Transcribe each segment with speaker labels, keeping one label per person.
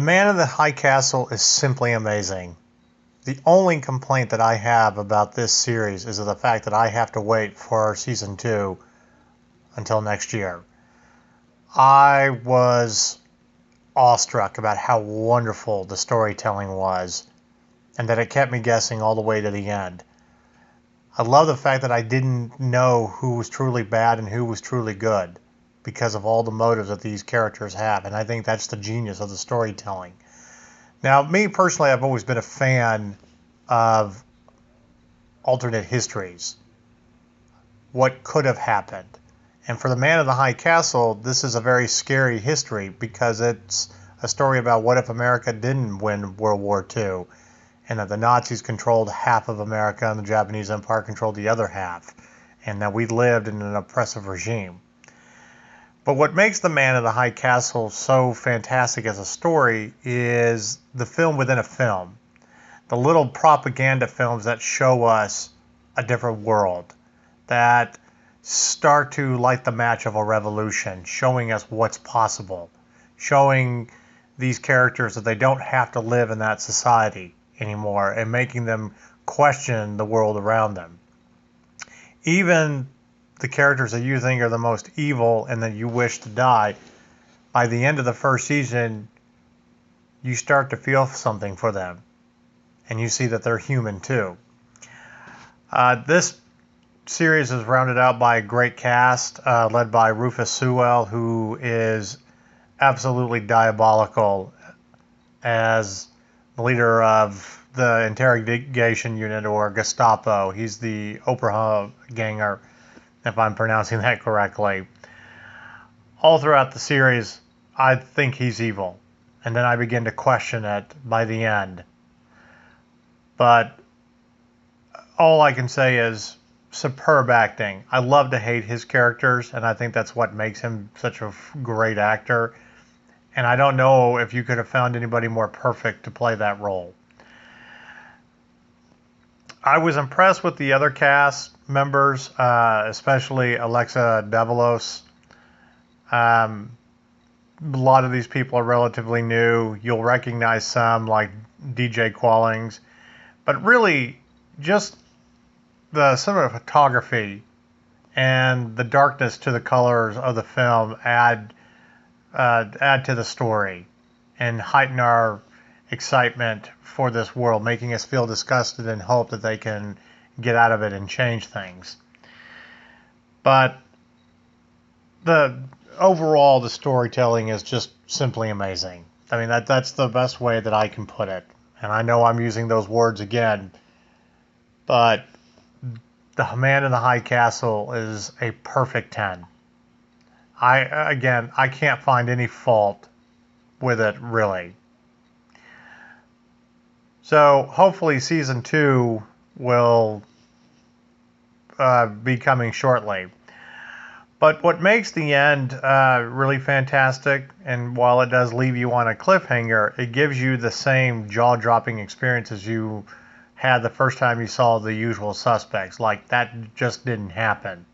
Speaker 1: Man in the High Castle is simply amazing. The only complaint that I have about this series is the fact that I have to wait for season 2 until next year. I was awestruck about how wonderful the storytelling was, and that it kept me guessing all the way to the end. I love the fact that I didn't know who was truly bad and who was truly good, because of all the motives that these characters have, and I think that's the genius of the storytelling. Now, me personally, I've always been a fan of alternate histories. What could have happened? And for the Man in the High Castle, this is a very scary history because it's a story about what if America didn't win World War II, and that the Nazis controlled half of America and the Japanese Empire controlled the other half, and that we lived in an oppressive regime. But what makes The Man in the High Castle so fantastic as a story is the film within a film. The little propaganda films that show us a different world, that start to light the match of a revolution, showing us what's possible, showing these characters that they don't have to live in that society anymore, and making them question the world around them. Even the characters that you think are the most evil and that you wish to die, by the end of the first season, you start to feel something for them. And you see that they're human too. This series is rounded out by a great cast, led by Rufus Sewell, who is absolutely diabolical as the leader of the interrogation unit, or Gestapo. He's the Oprah ganger, if I'm pronouncing that correctly. All throughout the series, I think he's evil, and then I begin to question it by the end. But all I can say is superb acting. I love to hate his characters, and I think that's what makes him such a great actor. And I don't know if you could have found anybody more perfect to play that role. I was impressed with the other cast members, especially Alexa Davalos. A lot of these people are relatively new. You'll recognize some, like DJ Quallings. But really, just the cinematography and the darkness to the colors of the film add to the story and heighten our excitement for this world, making us feel disgusted and hope that they can get out of it and change things. But overall, the storytelling is just simply amazing. I mean, that's the best way that I can put it. And I know I'm using those words again, but The Man in the High Castle is a perfect 10. I can't find any fault with it, really. So hopefully season 2 will be coming shortly. But what makes the end really fantastic, and while it does leave you on a cliffhanger, it gives you the same jaw-dropping experience as you had the first time you saw The Usual Suspects. Like, that just didn't happen.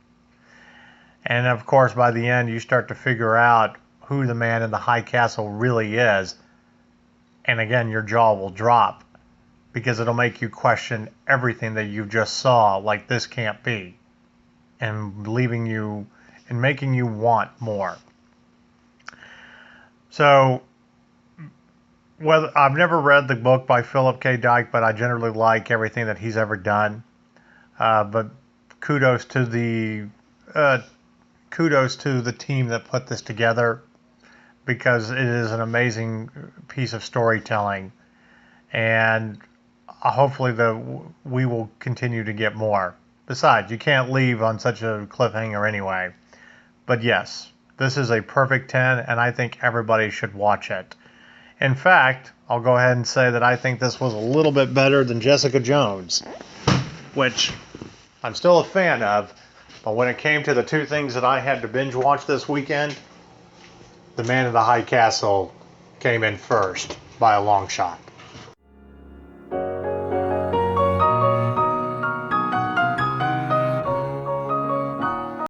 Speaker 1: And of course, by the end, you start to figure out who the Man in the High Castle really is. And again, your jaw will drop, because it'll make you question everything that you just saw, like this can't be, and leaving you and making you want more. So, I've never read the book by Philip K. Dick, but I generally like everything that he's ever done. But kudos to the team that put this together, because it is an amazing piece of storytelling, and hopefully we will continue to get more. Besides, you can't leave on such a cliffhanger anyway. But yes, this is a perfect 10, and I think everybody should watch it. In fact, I'll go ahead and say that I think this was a little bit better than Jessica Jones, which I'm still a fan of, but when it came to the two things that I had to binge watch this weekend, The Man in the High Castle came in first by a long shot.